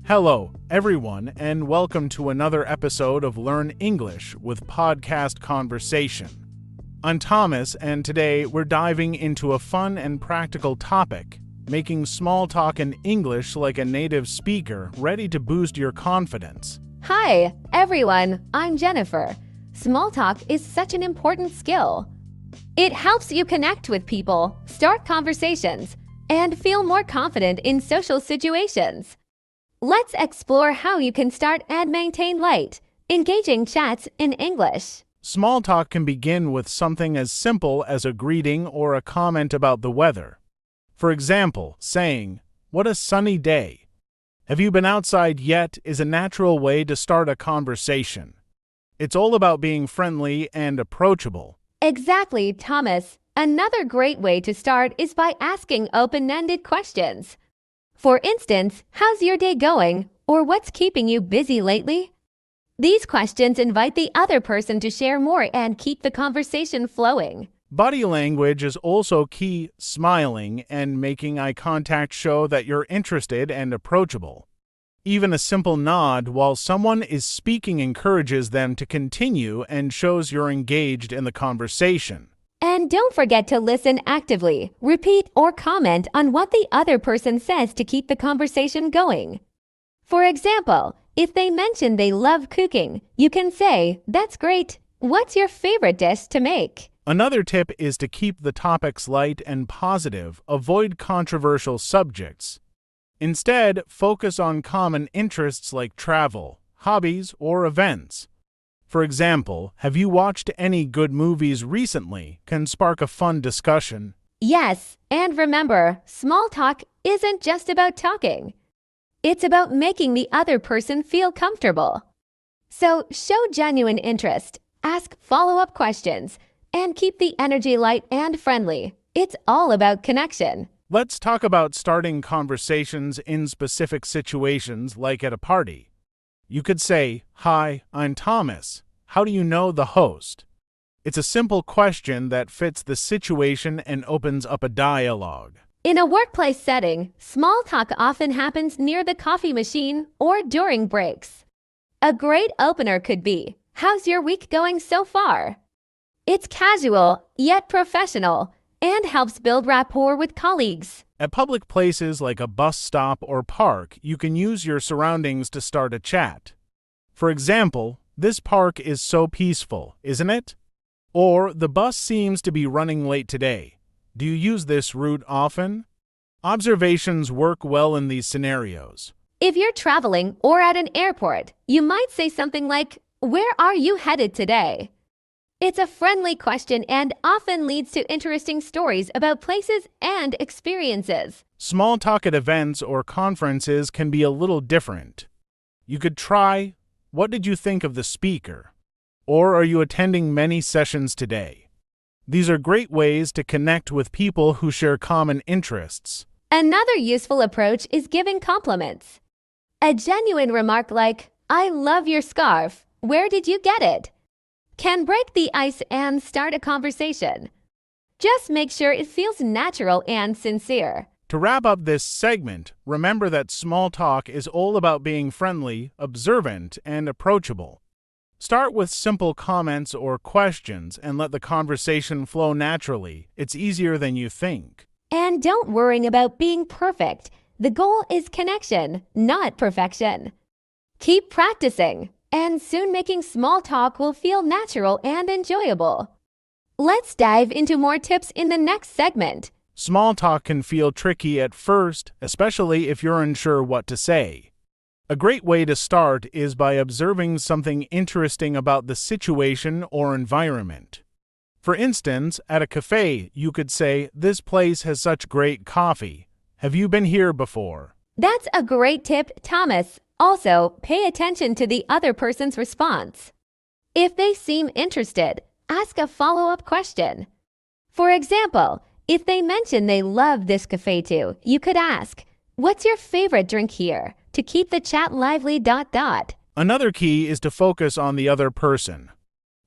Hello, everyone, and welcome to another episode of Learn English with Podcast Conversation. I'm Thomas, and today we're diving into a fun and practical topic, making small talk in English like a native speaker, ready to boost your confidence. Hi, everyone. I'm Jennifer. Small talk is such an important skill. It helps you connect with people, start conversations, and feel more confident in social situations. Let's explore how you can start and maintain light, engaging chats in English. Small talk can begin with something as simple as a greeting or a comment about the weather. For example, saying, "What a sunny day. Have you been outside yet?" is a natural way to start a conversation. It's all about being friendly and approachable. Exactly, Thomas. Another great way to start is by asking open-ended questions. For instance, how's your day going? Or what's keeping you busy lately? These questions invite the other person to share more and keep the conversation flowing. Body language is also key. Smiling and making eye contact show that you're interested and approachable. Even a simple nod while someone is speaking encourages them to continue and shows you're engaged in the conversation. And don't forget to listen actively. Repeat or comment on what the other person says to keep the conversation going. For example, if they mention they love cooking, you can say, "That's great. What's your favorite dish to make?" Another tip is to keep the topics light and positive. Avoid controversial subjects. Instead, focus on common interests like travel, hobbies, or events. For example, have you watched any good movies recently? Can spark a fun discussion. Yes, and remember, small talk isn't just about talking. It's about making the other person feel comfortable. So show genuine interest, ask follow-up questions, and keep the energy light and friendly. It's all about connection. Let's talk about starting conversations in specific situations like at a party. You could say, "Hi, I'm Thomas. How do you know the host?" It's a simple question that fits the situation and opens up a dialogue. In a workplace setting, small talk often happens near the coffee machine or during breaks. A great opener could be, "How's your week going so far?" It's casual, yet professional, and helps build rapport with colleagues. At public places like a bus stop or park, you can use your surroundings to start a chat. For example, "This park is so peaceful, isn't it?" Or, "The bus seems to be running late today. Do you use this route often?" Observations work well in these scenarios. If you're traveling or at an airport, you might say something like, "Where are you headed today?" It's a friendly question and often leads to interesting stories about places and experiences. Small talk at events or conferences can be a little different. You could try, "What did you think of the speaker?" Or, "Are you attending many sessions today?" These are great ways to connect with people who share common interests. Another useful approach is giving compliments. A genuine remark like, "I love your scarf. Where did you get it?" can break the ice and start a conversation. Just make sure it feels natural and sincere. To wrap up this segment, remember that small talk is all about being friendly, observant, and approachable. Start with simple comments or questions and let the conversation flow naturally. It's easier than you think. And don't worry about being perfect. The goal is connection, not perfection. Keep practicing, and soon making small talk will feel natural and enjoyable. Let's dive into more tips in the next segment. Small talk can feel tricky at first, especially if you're unsure what to say. A great way to start is by observing something interesting about the situation or environment. For instance, at a cafe, you could say, "This place has such great coffee. Have you been here before?" That's a great tip, Thomas. Also, pay attention to the other person's response. If they seem interested, ask a follow-up question. For example, if they mention they love this cafe too, you could ask, "What's your favorite drink here?" to keep the chat lively. Another key is to focus on the other person.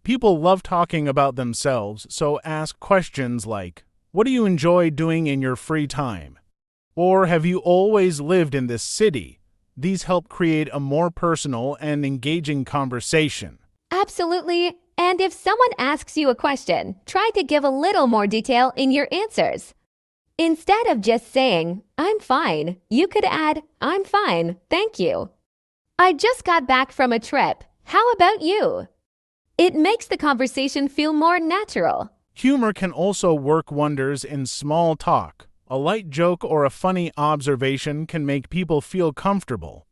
People love talking about themselves, so ask questions like, "What do you enjoy doing in your free time?" Or, "Have you always lived in this city?" These help create a more personal and engaging conversation. Absolutely. And if someone asks you a question, try to give a little more detail in your answers. Instead of just saying, "I'm fine," you could add, "I'm fine, thank you." "I just got back from a trip. How about you?" It makes the conversation feel more natural. Humor can also work wonders in small talk. A light joke or a funny observation can make people feel comfortable.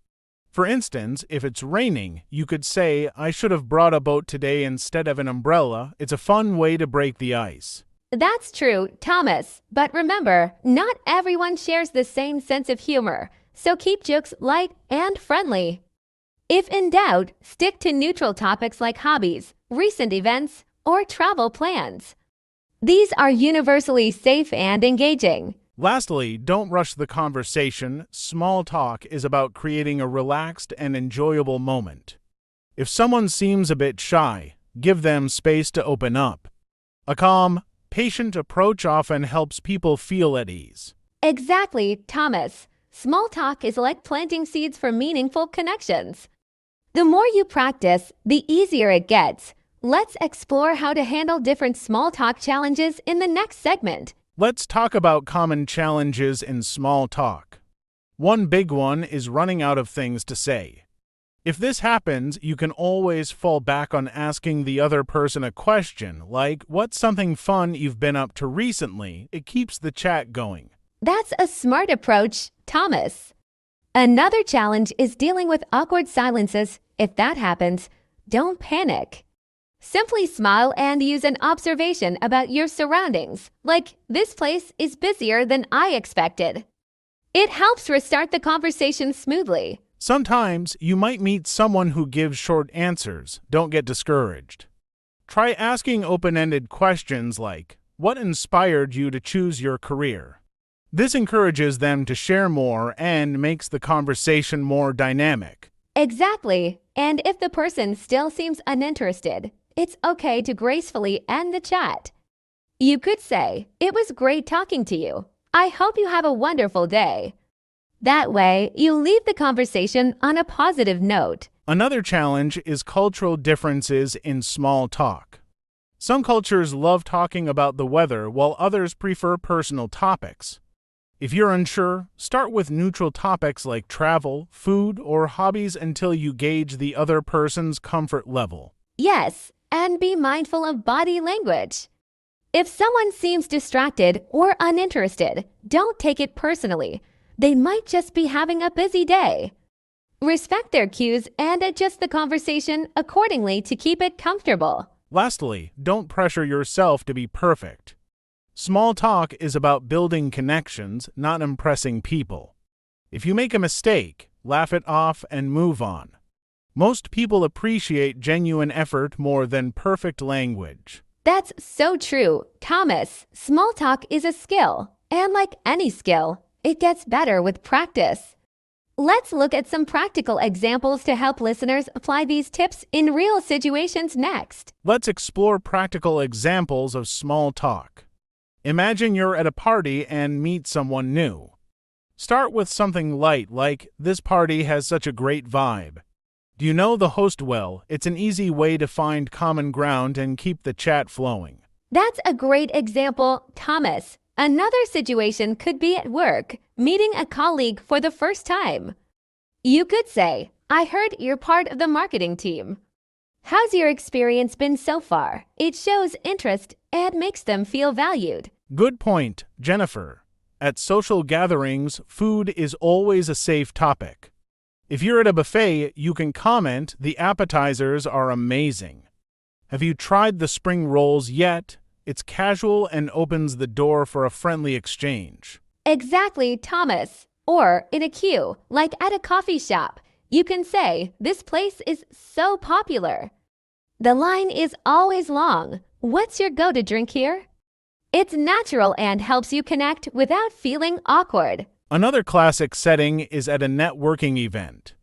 For instance, if it's raining, you could say, "I should have brought a boat today instead of an umbrella." It's a fun way to break the ice. That's true, Thomas. But remember, not everyone shares the same sense of humor, so keep jokes light and friendly. If in doubt, stick to neutral topics like hobbies, recent events, or travel plans. These are universally safe and engaging. Lastly, don't rush the conversation. Small talk is about creating a relaxed and enjoyable moment. If someone seems a bit shy, give them space to open up. A calm, patient approach often helps people feel at ease. Exactly, Thomas. Small talk is like planting seeds for meaningful connections. The more you practice, the easier it gets. Let's explore how to handle different small talk challenges in the next segment. Let's talk about common challenges in small talk. One big one is running out of things to say. If this happens, you can always fall back on asking the other person a question, like, "What's something fun you've been up to recently?" It keeps the chat going. That's a smart approach, Thomas. Another challenge is dealing with awkward silences. If that happens, don't panic. Simply smile and use an observation about your surroundings, like, "This place is busier than I expected." It helps restart the conversation smoothly. Sometimes you might meet someone who gives short answers. Don't get discouraged. Try asking open-ended questions like, "What inspired you to choose your career?" This encourages them to share more and makes the conversation more dynamic. Exactly. And if the person still seems uninterested, it's okay to gracefully end the chat. You could say, "It was great talking to you. I hope you have a wonderful day." That way, you leave the conversation on a positive note. Another challenge is cultural differences in small talk. Some cultures love talking about the weather while others prefer personal topics. If you're unsure, start with neutral topics like travel, food, or hobbies until you gauge the other person's comfort level. Yes, and be mindful of body language. If someone seems distracted or uninterested, don't take it personally. They might just be having a busy day. Respect their cues and adjust the conversation accordingly to keep it comfortable. Lastly, don't pressure yourself to be perfect. Small talk is about building connections, not impressing people. If you make a mistake, laugh it off and move on. Most people appreciate genuine effort more than perfect language. That's so true, Thomas. Small talk is a skill, and like any skill, it gets better with practice. Let's look at some practical examples to help listeners apply these tips in real situations next. Let's explore practical examples of small talk. Imagine you're at a party and meet someone new. Start with something light like, "This party has such a great vibe." "Do you know the host well?" It's an easy way to find common ground and keep the chat flowing. That's a great example, Thomas. Another situation could be at work, meeting a colleague for the first time. You could say, "I heard you're part of the marketing team. How's your experience been so far?" It shows interest and makes them feel valued. Good point, Jennifer. At social gatherings, food is always a safe topic. If you're at a buffet, you can comment, "The appetizers are amazing." "Have you tried the spring rolls yet?" It's casual and opens the door for a friendly exchange. Exactly, Thomas. Or in a queue, like at a coffee shop, you can say, "This place is so popular. The line is always long. What's your go-to drink here?" It's natural and helps you connect without feeling awkward. Another classic setting is at a networking event.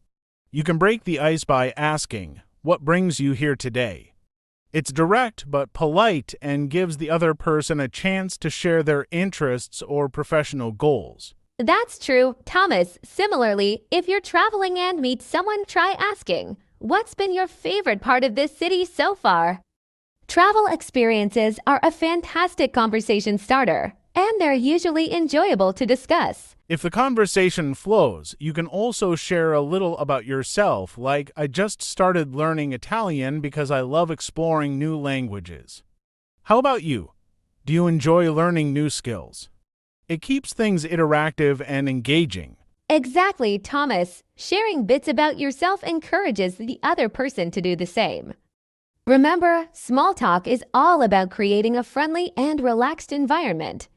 You can break the ice by asking, "What brings you here today?" It's direct but polite and gives the other person a chance to share their interests or professional goals. That's true, Thomas. Similarly, if you're traveling and meet someone, try asking, "What's been your favorite part of this city so far?" Travel experiences are a fantastic conversation starter, and they're usually enjoyable to discuss. If the conversation flows, you can also share a little about yourself, like, "I just started learning Italian because I love exploring new languages." How about you? Do you enjoy learning new skills? It keeps things interactive and engaging. Exactly, Thomas. Sharing bits about yourself encourages the other person to do the same. Remember, small talk is all about creating a friendly and relaxed environment.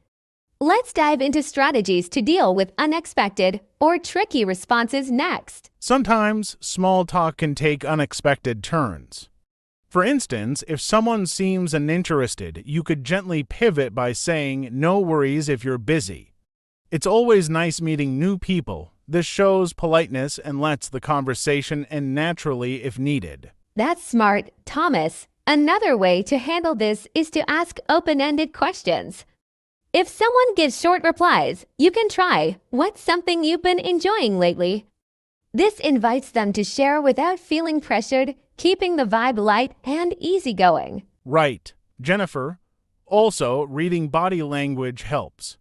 Let's dive into strategies to deal with unexpected or tricky responses next. Sometimes small talk can take unexpected turns. For instance, if someone seems uninterested, you could gently pivot by saying, "No worries if you're busy." It's always nice meeting new people. This shows politeness and lets the conversation end naturally if needed. That's smart, Thomas. Another way to handle this is to ask open-ended questions. If someone gives short replies, you can try, "What's something you've been enjoying lately?" This invites them to share without feeling pressured, keeping the vibe light and easygoing. Right, Jennifer. Also, reading body language helps.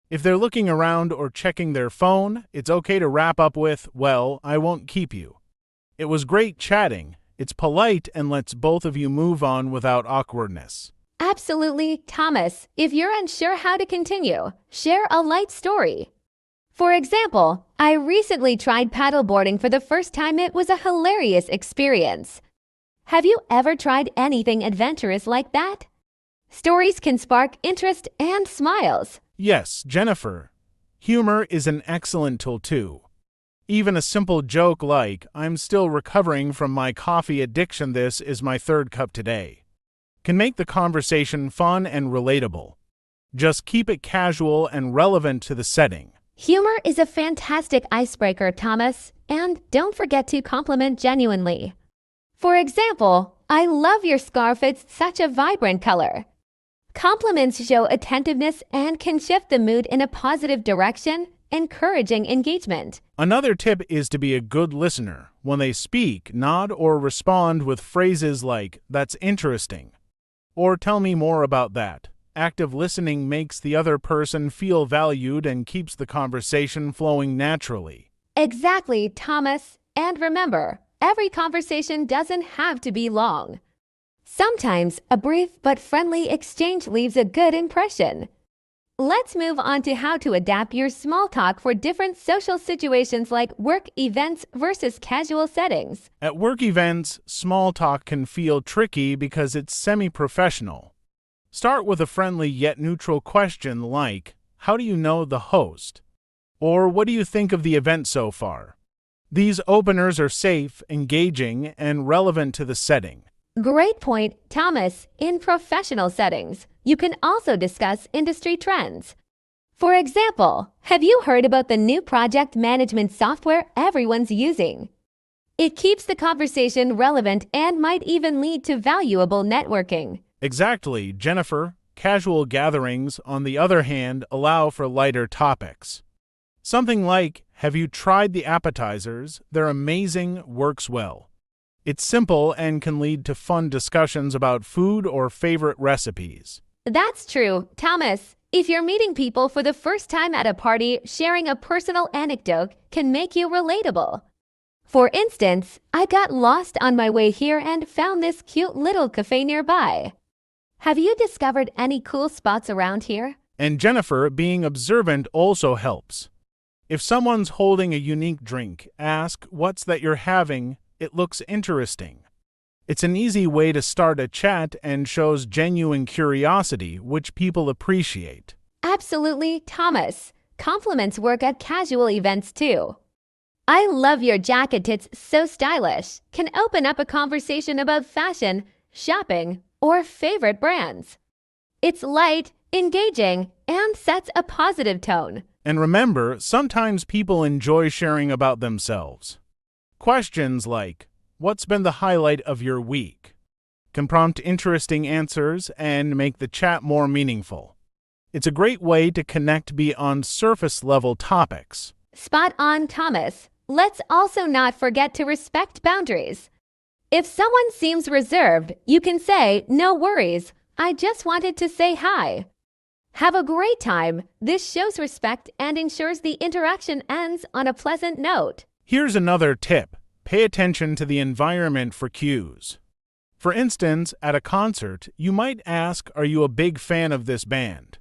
If they're looking around or checking their phone, it's okay to wrap up with, "Well, I won't keep you." It was great chatting. It's polite and lets both of you move on without awkwardness. Absolutely, Thomas. If you're unsure how to continue, share a light story. For example, I recently tried paddleboarding for the first time. It was a hilarious experience. Have you ever tried anything adventurous like that? Stories can spark interest and smiles. Yes, Jennifer. Humor is an excellent tool too. Even a simple joke like, "I'm still recovering from my coffee addiction, this is my third cup today," can make the conversation fun and relatable. Just keep it casual and relevant to the setting. Humor is a fantastic icebreaker, Thomas, and don't forget to compliment genuinely. For example, "I love your scarf, it's such a vibrant color." Compliments show attentiveness and can shift the mood in a positive direction, encouraging engagement. Another tip is to be a good listener. When they speak, nod or respond with phrases like, "That's interesting," or "Tell me more about that." Active listening makes the other person feel valued and keeps the conversation flowing naturally. Exactly, Thomas. And remember, every conversation doesn't have to be long. Sometimes a brief but friendly exchange leaves a good impression. Let's move on to how to adapt your small talk for different social situations like work events versus casual settings. At work events, small talk can feel tricky because it's semi-professional. Start with a friendly yet neutral question like, "How do you know the host?" Or "What do you think of the event so far?" These openers are safe, engaging, and relevant to the setting. Great point, Thomas. In professional settings, you can also discuss industry trends. For example, have you heard about the new project management software everyone's using? It keeps the conversation relevant and might even lead to valuable networking. Exactly, Jennifer. Casual gatherings, on the other hand, allow for lighter topics. Something like, "Have you tried the appetizers? They're amazing," works well. It's simple and can lead to fun discussions about food or favorite recipes. That's true, Thomas. If you're meeting people for the first time at a party, sharing a personal anecdote can make you relatable. For instance, "I got lost on my way here and found this cute little cafe nearby. Have you discovered any cool spots around here?" And Jennifer, being observant also helps. If someone's holding a unique drink, ask, "What's that you're having? It looks interesting." It's an easy way to start a chat and shows genuine curiosity, which people appreciate. Absolutely, Thomas. Compliments work at casual events too. "I love your jacket, it's so stylish," can open up a conversation about fashion, shopping, or favorite brands. It's light, engaging, and sets a positive tone. And remember, sometimes people enjoy sharing about themselves. Questions like, "What's been the highlight of your week?" can prompt interesting answers and make the chat more meaningful. It's a great way to connect beyond surface-level topics. Spot on, Thomas. Let's also not forget to respect boundaries. If someone seems reserved, you can say, "No worries, I just wanted to say hi." Have a great time. This shows respect and ensures the interaction ends on a pleasant note. Here's another tip. Pay attention to the environment for cues. For instance, at a concert, you might ask, "Are you a big fan of this band?"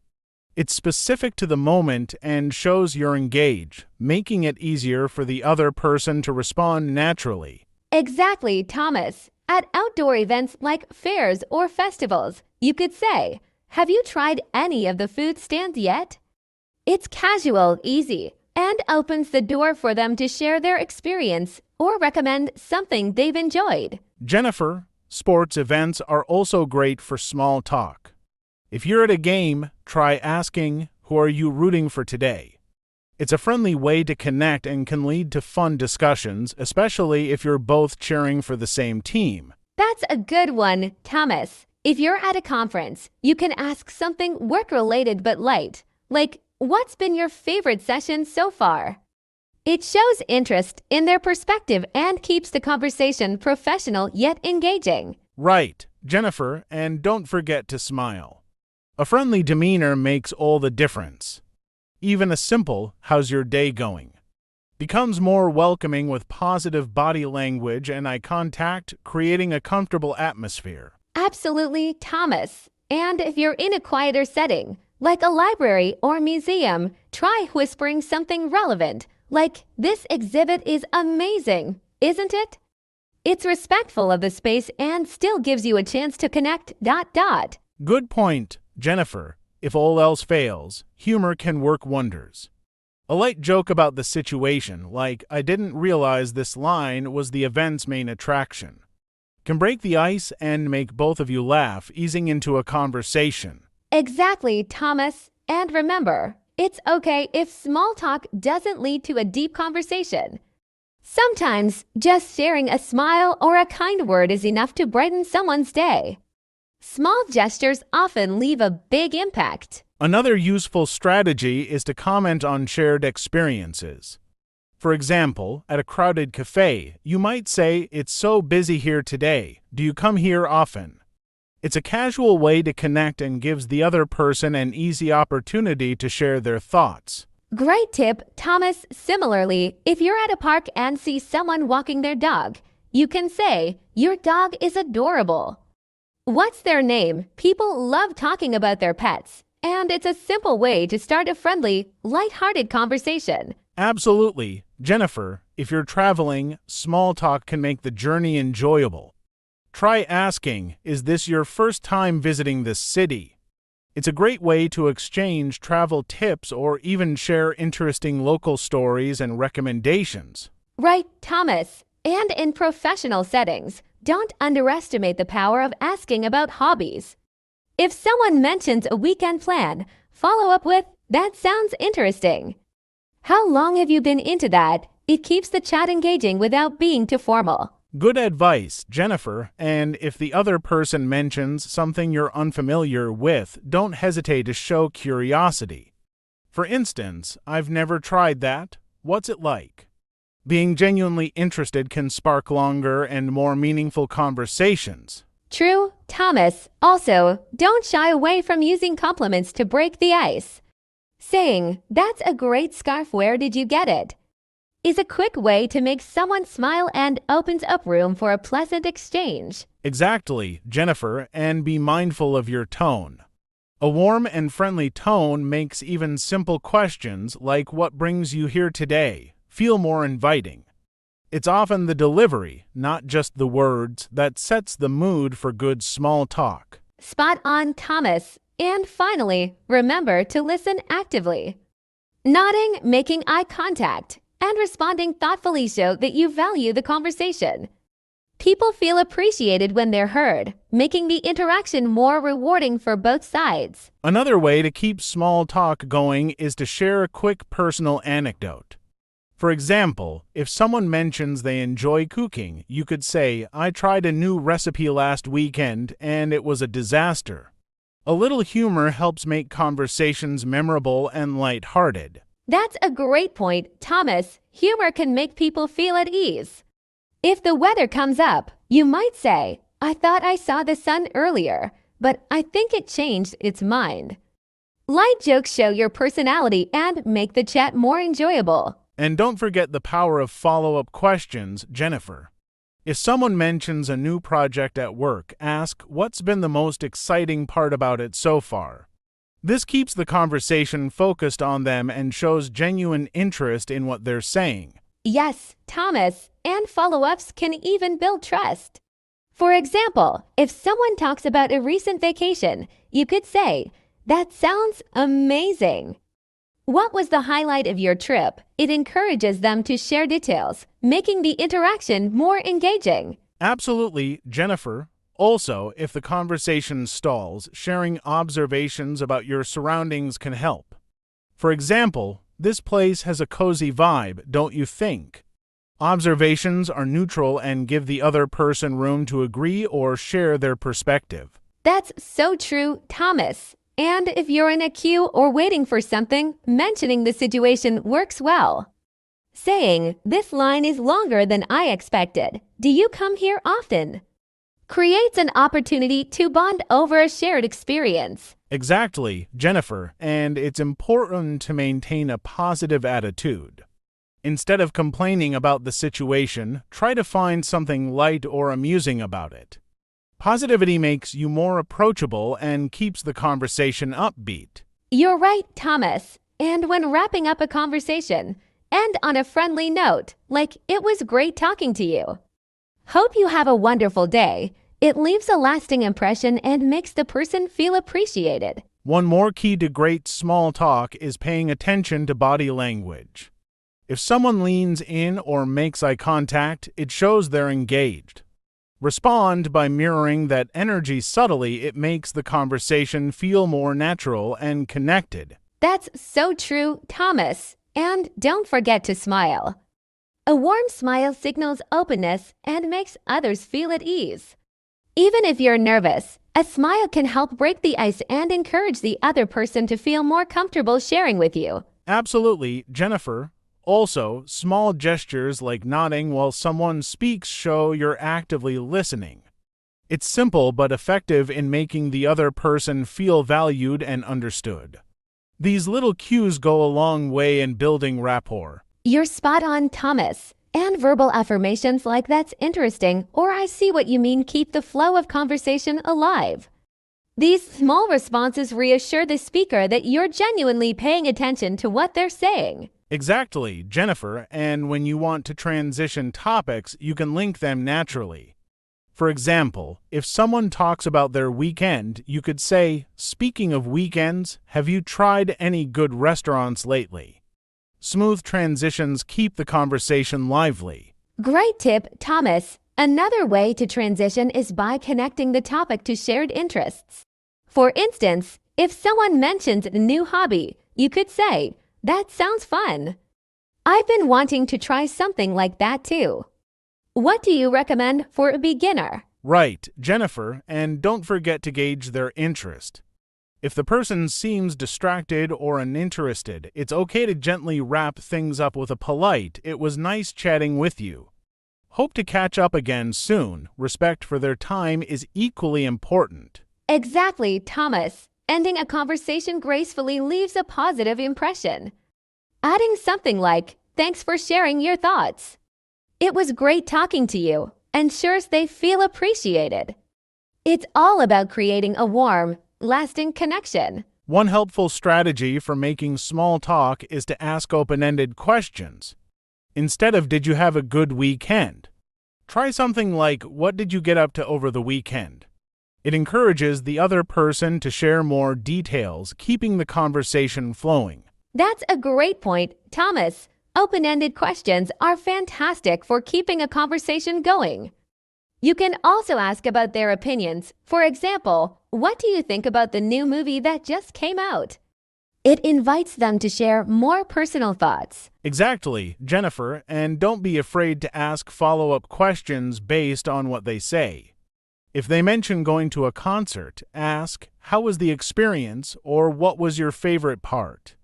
It's specific to the moment and shows you're engaged, making it easier for the other person to respond naturally. Exactly, Thomas. At outdoor events like fairs or festivals, you could say, "Have you tried any of the food stands yet?" It's casual, easy, and opens the door for them to share their experience or recommend something they've enjoyed. Jennifer, sports events are also great for small talk. If you're at a game, try asking, "Who are you rooting for today?" It's a friendly way to connect and can lead to fun discussions, especially if you're both cheering for the same team. That's a good one, Thomas. If you're at a conference, you can ask something work-related but light, like, "What's been your favorite session so far?" It shows interest in their perspective and keeps the conversation professional yet engaging. Right, Jennifer, and don't forget to smile. A friendly demeanor makes all the difference. Even a simple, "How's your day going?" becomes more welcoming with positive body language and eye contact, creating a comfortable atmosphere. Absolutely, Thomas. And if you're in a quieter setting, like a library or museum, try whispering something relevant, like, "This exhibit is amazing, isn't it?" It's respectful of the space and still gives you a chance to connect. Good point, Jennifer. If all else fails, humor can work wonders. A light joke about the situation, like, "I didn't realize this line was the event's main attraction," can break the ice and make both of you laugh, easing into a conversation. Exactly, Thomas. And remember, it's okay if small talk doesn't lead to a deep conversation. Sometimes just sharing a smile or a kind word is enough to brighten someone's day. Small gestures often leave a big impact. Another useful strategy is to comment on shared experiences. For example, at a crowded cafe, you might say, "It's so busy here today. Do you come here often?" It's a casual way to connect and gives the other person an easy opportunity to share their thoughts. Great tip, Thomas. Similarly, if you're at a park and see someone walking their dog, you can say, "Your dog is adorable." What's their name? People love talking about their pets, and it's a simple way to start a friendly, light-hearted conversation. Absolutely. Jennifer, if you're traveling, small talk can make the journey enjoyable. Try asking, "Is this your first time visiting this city?" It's a great way to exchange travel tips or even share interesting local stories and recommendations. Right, Thomas. And in professional settings, don't underestimate the power of asking about hobbies. If someone mentions a weekend plan, follow up with, "That sounds interesting. How long have you been into that?" It keeps the chat engaging without being too formal. Good advice, Jennifer, and if the other person mentions something you're unfamiliar with, don't hesitate to show curiosity. For instance, "I've never tried that. What's it like?" Being genuinely interested can spark longer and more meaningful conversations. True, Thomas. Also, don't shy away from using compliments to break the ice. Saying, "That's a great scarf, where did you get it?" is a quick way to make someone smile and opens up room for a pleasant exchange. Exactly, Jennifer, and be mindful of your tone. A warm and friendly tone makes even simple questions like, "What brings you here today?" feel more inviting. It's often the delivery, not just the words, that sets the mood for good small talk. Spot on, Thomas. And finally, remember to listen actively. Nodding, making eye contact, and responding thoughtfully show that you value the conversation. People feel appreciated when they're heard, making the interaction more rewarding for both sides. Another way to keep small talk going is to share a quick personal anecdote. For example, if someone mentions they enjoy cooking, you could say, "I tried a new recipe last weekend and it was a disaster." A little humor helps make conversations memorable and lighthearted. That's a great point, Thomas. Humor can make people feel at ease. If the weather comes up, you might say, I thought I saw the sun earlier, but I think it changed its mind. Light jokes show your personality and make the chat more enjoyable. And don't forget the power of follow-up questions, Jennifer. If someone mentions a new project at work, ask what's been the most exciting part about it so far. This keeps the conversation focused on them and shows genuine interest in what they're saying. Yes, Thomas, and follow-ups can even build trust. For example, if someone talks about a recent vacation, you could say, "That sounds amazing." What was the highlight of your trip? It encourages them to share details, making the interaction more engaging. Absolutely, Jennifer. Also, if the conversation stalls, sharing observations about your surroundings can help. For example, this place has a cozy vibe, don't you think? Observations are neutral and give the other person room to agree or share their perspective. That's so true, Thomas. And if you're in a queue or waiting for something, mentioning the situation works well. Saying, "This line is longer than I expected. Do you come here often?" creates an opportunity to bond over a shared experience. Exactly, Jennifer, and it's important to maintain a positive attitude. Instead of complaining about the situation, try to find something light or amusing about it. Positivity makes you more approachable and keeps the conversation upbeat. You're right, Thomas. And when wrapping up a conversation, end on a friendly note, like "It was great talking to you." Hope you have a wonderful day. It leaves a lasting impression and makes the person feel appreciated. One more key to great small talk is paying attention to body language. If someone leans in or makes eye contact, it shows they're engaged. Respond by mirroring that energy subtly. It makes the conversation feel more natural and connected. That's so true, Thomas. And don't forget to smile. A warm smile signals openness and makes others feel at ease. Even if you're nervous, a smile can help break the ice and encourage the other person to feel more comfortable sharing with you. Absolutely, Jennifer. Also, small gestures like nodding while someone speaks show you're actively listening. It's simple but effective in making the other person feel valued and understood. These little cues go a long way in building rapport. You're spot on, Thomas. And verbal affirmations like "That's interesting" or "I see what you mean" keep the flow of conversation alive. These small responses reassure the speaker that you're genuinely paying attention to what they're saying. Exactly, Jennifer, and when you want to transition topics, you can link them naturally. For example, if someone talks about their weekend, you could say, "Speaking of weekends, have you tried any good restaurants lately?" Smooth transitions keep the conversation lively. Great tip, Thomas. Another way to transition is by connecting the topic to shared interests. For instance, if someone mentions a new hobby, you could say, "That sounds fun. I've been wanting to try something like that too. What do you recommend for a beginner?" Right, Jennifer, and don't forget to gauge their interest. If the person seems distracted or uninterested, it's okay to gently wrap things up with a polite, "It was nice chatting with you." Hope to catch up again soon. Respect for their time is equally important. Exactly, Thomas. Ending a conversation gracefully leaves a positive impression. Adding something like, "Thanks for sharing your thoughts. It was great talking to you," ensures they feel appreciated. It's all about creating a warm, lasting connection. One helpful strategy for making small talk is to ask open-ended questions. Instead of "Did you have a good weekend?" try something like, "What did you get up to over the weekend?" It encourages the other person to share more details, keeping the conversation flowing. That's a great point, Thomas. Open-ended questions are fantastic for keeping a conversation going. You can also ask about their opinions. For example, "What do you think about the new movie that just came out?" It invites them to share more personal thoughts. Exactly, Jennifer, and don't be afraid to ask follow-up questions based on what they say. If they mention going to a concert, ask, "How was the experience?" or "What was your favorite part?"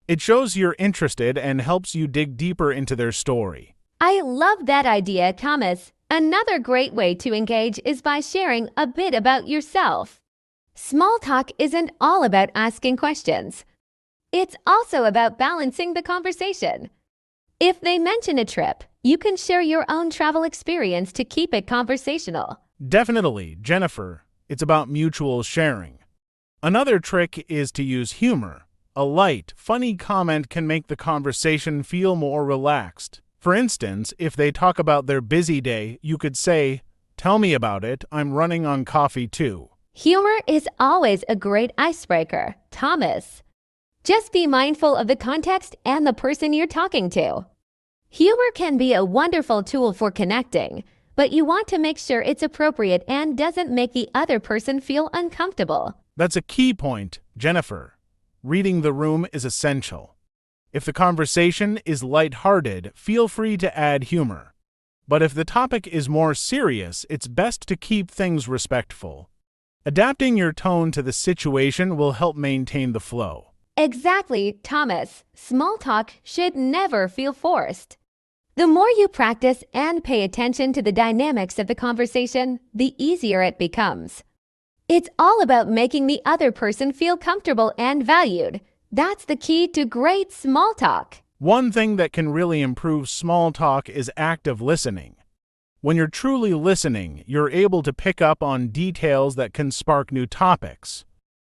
It shows you're interested and helps you dig deeper into their story. I love that idea, Thomas. Another great way to engage is by sharing a bit about yourself. Small talk isn't all about asking questions. It's also about balancing the conversation. If they mention a trip, you can share your own travel experience to keep it conversational. Definitely, Jennifer. It's about mutual sharing. Another trick is to use humor. A light, funny comment can make the conversation feel more relaxed. For instance, if they talk about their busy day, you could say, "Tell me about it, I'm running on coffee too." Humor is always a great icebreaker, Thomas. Just be mindful of the context and the person you're talking to. Humor can be a wonderful tool for connecting, but you want to make sure it's appropriate and doesn't make the other person feel uncomfortable. That's a key point, Jennifer. Reading the room is essential. If the conversation is lighthearted, feel free to add humor. But if the topic is more serious, it's best to keep things respectful. Adapting your tone to the situation will help maintain the flow. Exactly, Thomas. Small talk should never feel forced. The more you practice and pay attention to the dynamics of the conversation, the easier it becomes. It's all about making the other person feel comfortable and valued. That's the key to great small talk. One thing that can really improve small talk is active listening. When you're truly listening, you're able to pick up on details that can spark new topics.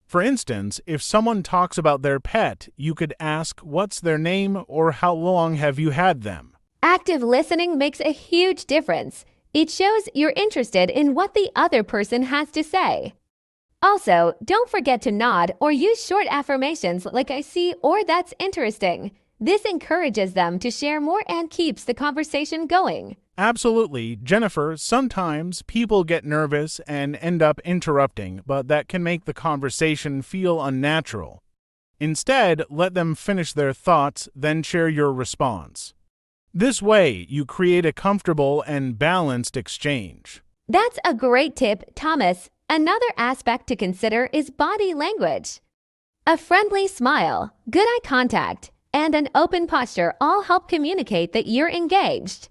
For instance, if someone talks about their pet, you could ask, "What's their name?" or "How long have you had them?" Active listening makes a huge difference. It shows you're interested in what the other person has to say. Also, don't forget to nod or use short affirmations like "I see" or "That's interesting." This encourages them to share more and keeps the conversation going. Absolutely, Jennifer. Sometimes people get nervous and end up interrupting, but that can make the conversation feel unnatural. Instead, let them finish their thoughts, then share your response. This way, you create a comfortable and balanced exchange. That's a great tip, Thomas. Another aspect to consider is body language. A friendly smile, good eye contact, and an open posture all help communicate that you're engaged.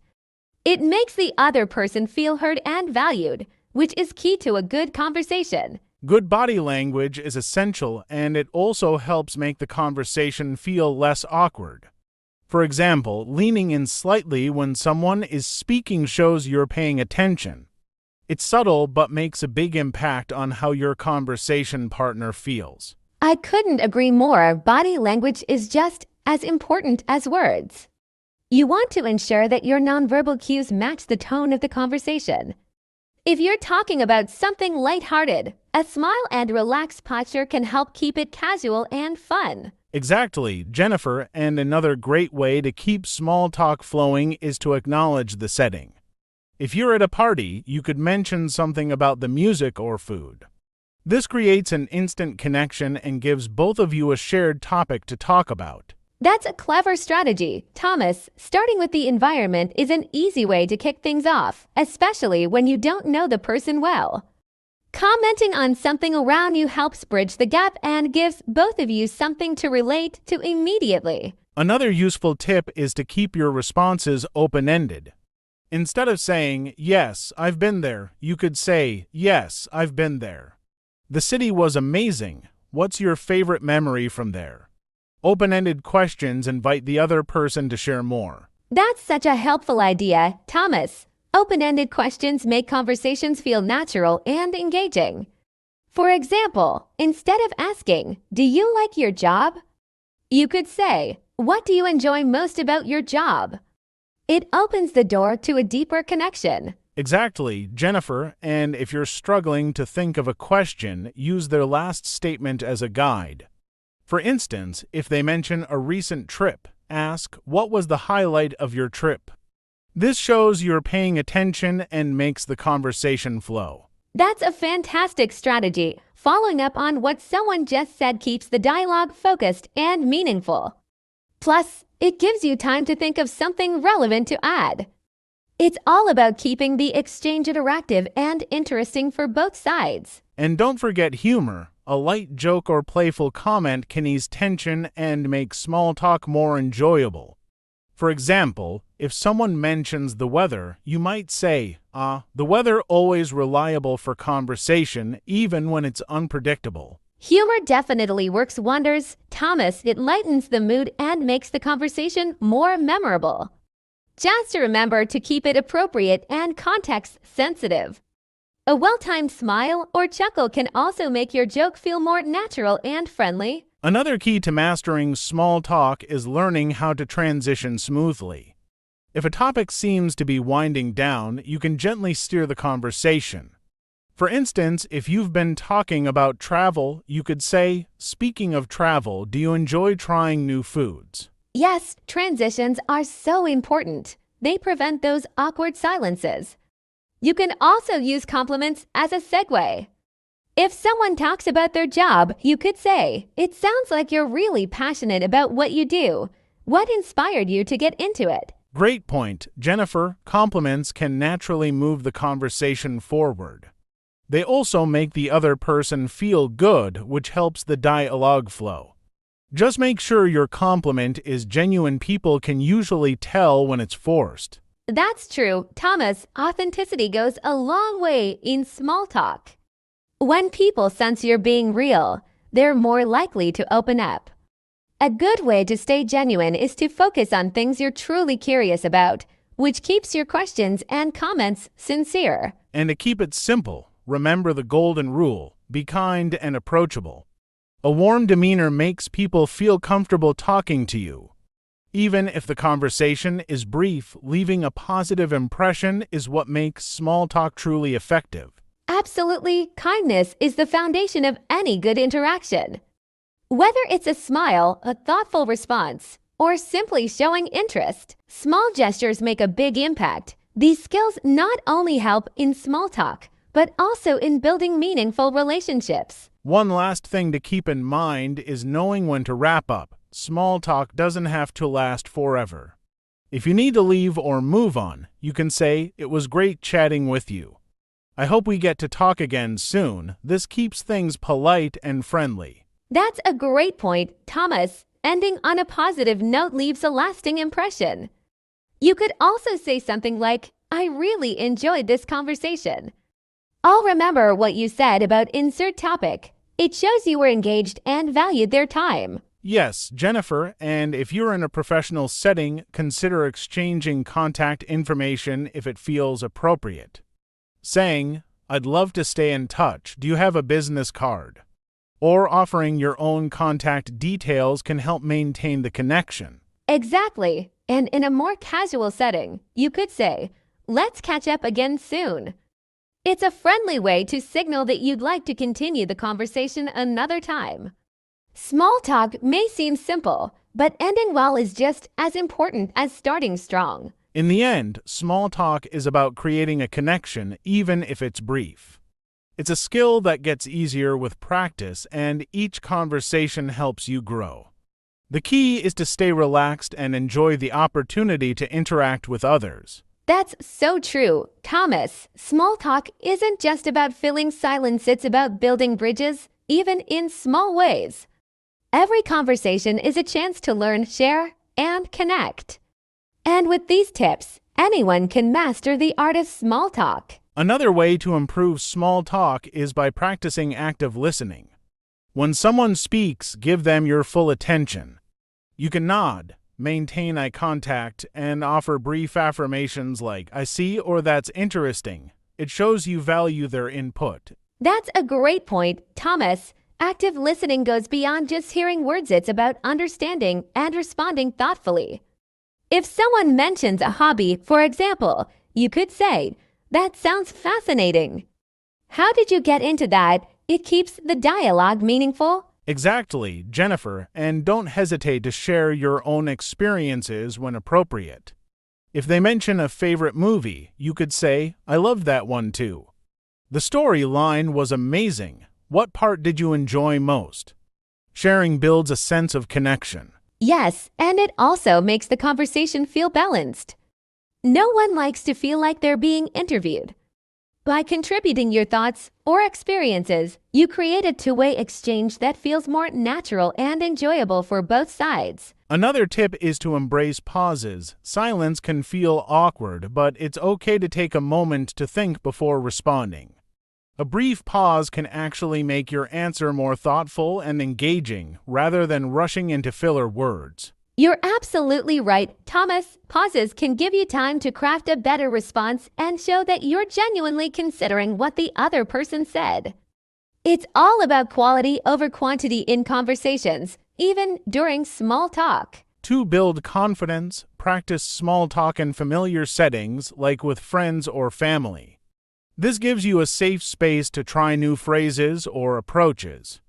It makes the other person feel heard and valued, which is key to a good conversation. Good body language is essential, and it also helps make the conversation feel less awkward. For example, leaning in slightly when someone is speaking shows you're paying attention. It's subtle but makes a big impact on how your conversation partner feels. I couldn't agree more. Body language is just as important as words. You want to ensure that your nonverbal cues match the tone of the conversation. If you're talking about something lighthearted, a smile and relaxed posture can help keep it casual and fun. Exactly, Jennifer, and another great way to keep small talk flowing is to acknowledge the setting. If you're at a party, you could mention something about the music or food. This creates an instant connection and gives both of you a shared topic to talk about. That's a clever strategy, Thomas. Starting with the environment is an easy way to kick things off, especially when you don't know the person well. Commenting on something around you helps bridge the gap and gives both of you something to relate to immediately. Another useful tip is to keep your responses open-ended. Instead of saying, "Yes, I've been there," you could say, "Yes, I've been there. The city was amazing. What's your favorite memory from there?" Open-ended questions invite the other person to share more. That's such a helpful idea, Thomas. Open-ended questions make conversations feel natural and engaging. For example, instead of asking, "Do you like your job?" you could say, "What do you enjoy most about your job?" It opens the door to a deeper connection. Exactly, Jennifer, and if you're struggling to think of a question, use their last statement as a guide. For instance, if they mention a recent trip, ask, "What was the highlight of your trip?" This shows you're paying attention and makes the conversation flow. That's a fantastic strategy. Following up on what someone just said keeps the dialogue focused and meaningful. Plus, it gives you time to think of something relevant to add. It's all about keeping the exchange interactive and interesting for both sides. And don't forget humor. A light joke or playful comment can ease tension and make small talk more enjoyable. For example, if someone mentions the weather, you might say, the weather always reliable for conversation, even when it's unpredictable. Humor definitely works wonders, Thomas. It lightens the mood and makes the conversation more memorable. Just remember to keep it appropriate and context-sensitive. A well-timed smile or chuckle can also make your joke feel more natural and friendly. Another key to mastering small talk is learning how to transition smoothly. If a topic seems to be winding down, you can gently steer the conversation. For instance, if you've been talking about travel, you could say, "Speaking of travel, do you enjoy trying new foods?" Yes, transitions are so important. They prevent those awkward silences. You can also use compliments as a segue. If someone talks about their job, you could say, "It sounds like you're really passionate about what you do. What inspired you to get into it?" Great point, Jennifer. Compliments can naturally move the conversation forward. They also make the other person feel good, which helps the dialogue flow. Just make sure your compliment is genuine. People can usually tell when it's forced. That's true, Thomas. Authenticity goes a long way in small talk. When people sense you're being real, they're more likely to open up. A good way to stay genuine is to focus on things you're truly curious about, which keeps your questions and comments sincere. And to keep it simple, remember the golden rule: be kind and approachable. A warm demeanor makes people feel comfortable talking to you. Even if the conversation is brief, leaving a positive impression is what makes small talk truly effective. Absolutely, kindness is the foundation of any good interaction. Whether it's a smile, a thoughtful response, or simply showing interest, small gestures make a big impact. These skills not only help in small talk, but also in building meaningful relationships. One last thing to keep in mind is knowing when to wrap up. Small talk doesn't have to last forever. If you need to leave or move on, you can say, "It was great chatting with you. I hope we get to talk again soon." This keeps things polite and friendly. That's a great point, Thomas. Ending on a positive note leaves a lasting impression. You could also say something like, "I really enjoyed this conversation. I'll remember what you said about insert topic." It shows you were engaged and valued their time. Yes, Jennifer, and if you're in a professional setting, consider exchanging contact information if it feels appropriate. Saying, "I'd love to stay in touch. Do you have a business card?" Or offering your own contact details can help maintain the connection. Exactly. And in a more casual setting, you could say, "Let's catch up again soon." It's a friendly way to signal that you'd like to continue the conversation another time. Small talk may seem simple, but ending well is just as important as starting strong. In the end, small talk is about creating a connection, even if it's brief. It's a skill that gets easier with practice, and each conversation helps you grow. The key is to stay relaxed and enjoy the opportunity to interact with others. That's so true, Thomas. Small talk isn't just about filling silence, it's about building bridges, even in small ways. Every conversation is a chance to learn, share, and connect. And with these tips, anyone can master the art of small talk. Another way to improve small talk is by practicing active listening. When someone speaks, give them your full attention. You can nod, maintain eye contact, and offer brief affirmations like, "I see," or "That's interesting." It shows you value their input. That's a great point, Thomas. Active listening goes beyond just hearing words. It's about understanding and responding thoughtfully. If someone mentions a hobby, for example, you could say, "That sounds fascinating. How did you get into that?" It keeps the dialogue meaningful. Exactly, Jennifer, and don't hesitate to share your own experiences when appropriate. If they mention a favorite movie, you could say, "I loved that one too. The storyline was amazing. What part did you enjoy most?" Sharing builds a sense of connection. Yes, and it also makes the conversation feel balanced. No one likes to feel like they're being interviewed. By contributing your thoughts or experiences, you create a two-way exchange that feels more natural and enjoyable for both sides. Another tip is to embrace pauses. Silence can feel awkward, but it's okay to take a moment to think before responding. A brief pause can actually make your answer more thoughtful and engaging, rather than rushing into filler words. You're absolutely right, Thomas. Pauses can give you time to craft a better response and show that you're genuinely considering what the other person said. It's all about quality over quantity in conversations, even during small talk. To build confidence, practice small talk in familiar settings, like with friends or family. This gives you a safe space to try new phrases or approaches.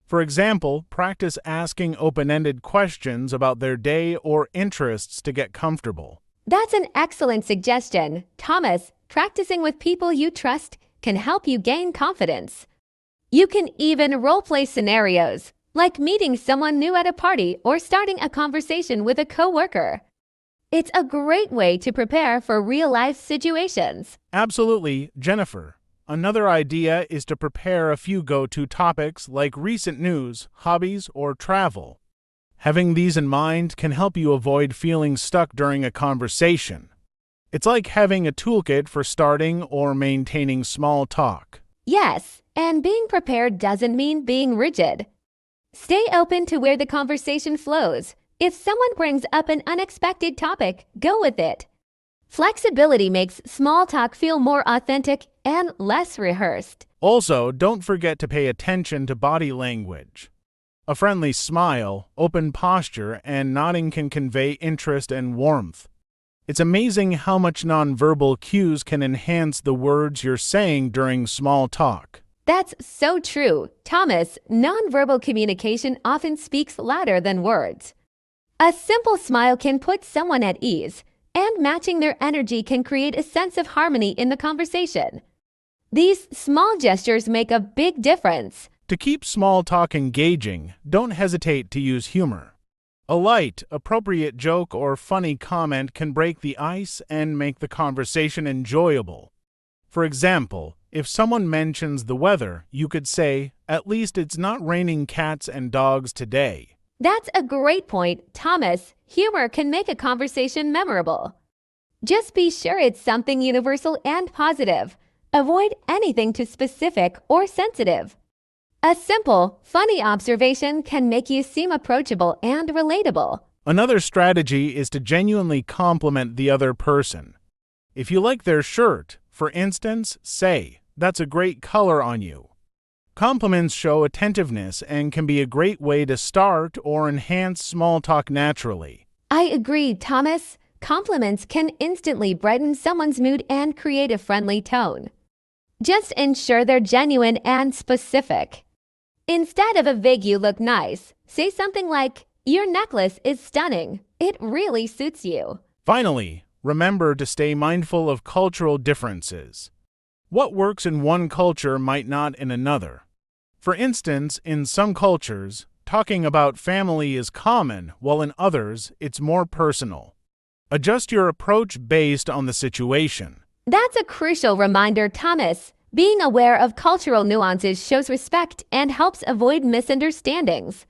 For example, practice asking open-ended questions about their day or interests to get comfortable. That's an excellent suggestion, Thomas. Practicing with people you trust can help you gain confidence. You can even role-play scenarios, like meeting someone new at a party or starting a conversation with a coworker. It's a great way to prepare for real-life situations. Absolutely, Jennifer. Another idea is to prepare a few go-to topics like recent news, hobbies, or travel. Having these in mind can help you avoid feeling stuck during a conversation. It's like having a toolkit for starting or maintaining small talk. Yes, and being prepared doesn't mean being rigid. Stay open to where the conversation flows. If someone brings up an unexpected topic, go with it. Flexibility makes small talk feel more authentic and less rehearsed. Also, don't forget to pay attention to body language. A friendly smile, open posture, and nodding can convey interest and warmth. It's amazing how much nonverbal cues can enhance the words you're saying during small talk. That's so true, Thomas. Nonverbal communication often speaks louder than words. A simple smile can put someone at ease, and matching their energy can create a sense of harmony in the conversation. These small gestures make a big difference. To keep small talk engaging, don't hesitate to use humor. A light, appropriate joke or funny comment can break the ice and make the conversation enjoyable. For example, if someone mentions the weather, you could say, "At least it's not raining cats and dogs today." That's a great point, Thomas. Humor can make a conversation memorable. Just be sure it's something universal and positive. Avoid anything too specific or sensitive. A simple, funny observation can make you seem approachable and relatable. Another strategy is to genuinely compliment the other person. If you like their shirt, for instance, say, "That's a great color on you." Compliments show attentiveness and can be a great way to start or enhance small talk naturally. I agree, Thomas. Compliments can instantly brighten someone's mood and create a friendly tone. Just ensure they're genuine and specific. Instead of a vague "you look nice," say something like, "Your necklace is stunning. It really suits you." Finally, remember to stay mindful of cultural differences. What works in one culture might not in another. For instance, in some cultures, talking about family is common, while in others, it's more personal. Adjust your approach based on the situation. That's a crucial reminder, Thomas. Being aware of cultural nuances shows respect and helps avoid misunderstandings.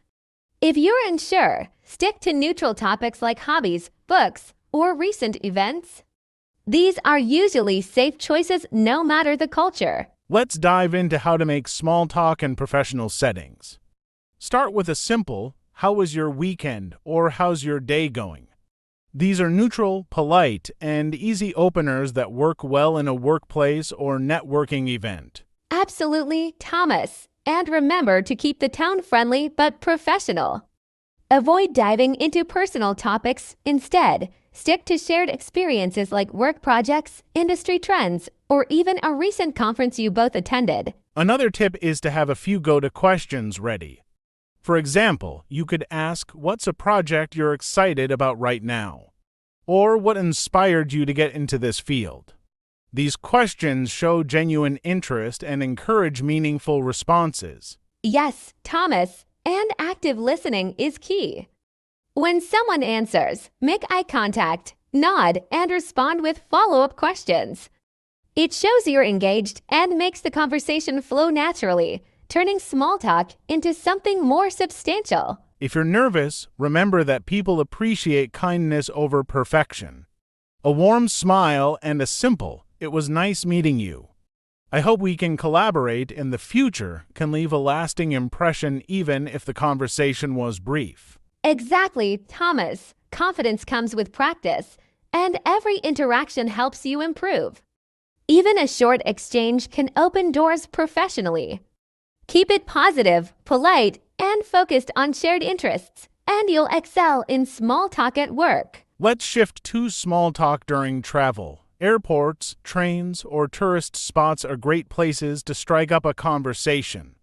If you're unsure, stick to neutral topics like hobbies, books, or recent events. These are usually safe choices no matter the culture. Let's dive into how to make small talk in professional settings. Start with a simple, "How was your weekend?" or "How's your day going?" These are neutral, polite, and easy openers that work well in a workplace or networking event. Absolutely, Thomas. And remember to keep the tone friendly but professional. Avoid diving into personal topics. Instead, stick to shared experiences like work projects, industry trends, or even a recent conference you both attended. Another tip is to have a few go-to questions ready. For example, you could ask, "What's a project you're excited about right now?" Or "What inspired you to get into this field?" These questions show genuine interest and encourage meaningful responses. Yes, Thomas, and active listening is key. When someone answers, make eye contact nod, and respond with follow-up questions. It shows you're engaged and makes the conversation flow naturally, turning small talk into something more substantial. If you're nervous, remember that people appreciate kindness over perfection. A warm smile and a simple, "It was nice meeting you. I hope we can collaborate in the future," can leave a lasting impression even if the conversation was brief. Exactly, Thomas. Confidence comes with practice, and every interaction helps you improve. Even a short exchange can open doors professionally. Keep it positive, polite, and focused on shared interests, and you'll excel in small talk at work. Let's shift to small talk during travel. Airports, trains, or tourist spots are great places to strike up a conversation.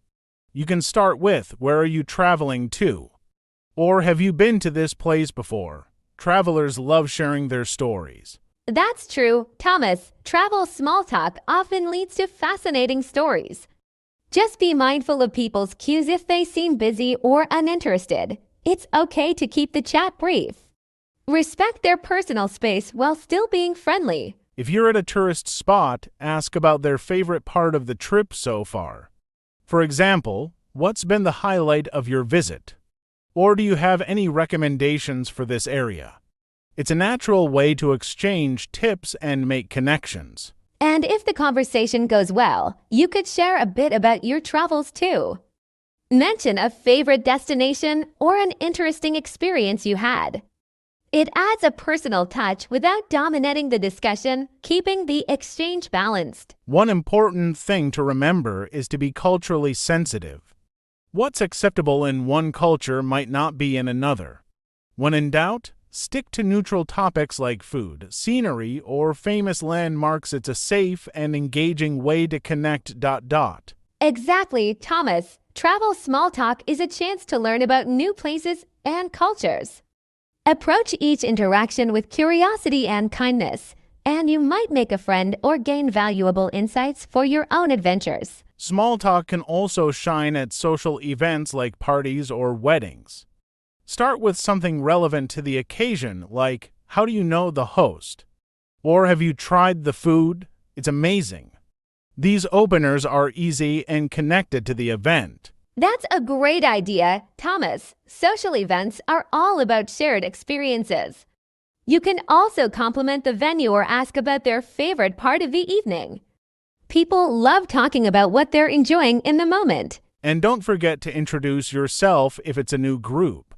You can start with, "Where are you traveling to?" Or, "Have you been to this place before?" Travelers love sharing their stories. That's true, Thomas. Travel small talk often leads to fascinating stories. Just be mindful of people's cues if they seem busy or uninterested. It's okay to keep the chat brief. Respect their personal space while still being friendly. If you're at a tourist spot, ask about their favorite part of the trip so far. For example, "What's been the highlight of your visit?" Or, "Do you have any recommendations for this area?" It's a natural way to exchange tips and make connections. And if the conversation goes well, you could share a bit about your travels too. Mention a favorite destination or an interesting experience you had. It adds a personal touch without dominating the discussion, keeping the exchange balanced. One important thing to remember is to be culturally sensitive. What's acceptable in one culture might not be in another. When in doubt, stick to neutral topics like food, scenery, or famous landmarks. It's a safe and engaging way to connect. Exactly, Thomas. Travel small talk is a chance to learn about new places and cultures. Approach each interaction with curiosity and kindness, and you might make a friend or gain valuable insights for your own adventures. Small talk can also shine at social events like parties or weddings. Start with something relevant to the occasion, like, "How do you know the host?" Or, "Have you tried the food? It's amazing." These openers are easy and connected to the event. That's a great idea, Thomas. Social events are all about shared experiences. You can also compliment the venue or ask about their favorite part of the evening. People love talking about what they're enjoying in the moment. And don't forget to introduce yourself if it's a new group.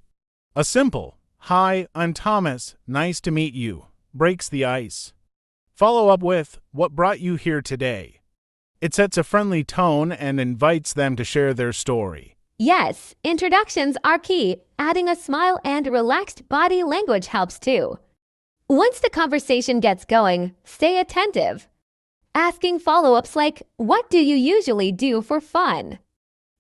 A simple, "Hi, I'm Thomas, nice to meet you," breaks the ice. Follow up with, "What brought you here today?" It sets a friendly tone and invites them to share their story. Yes, introductions are key. Adding a smile and relaxed body language helps too. Once the conversation gets going, stay attentive. Asking follow-ups like, "What do you usually do for fun?"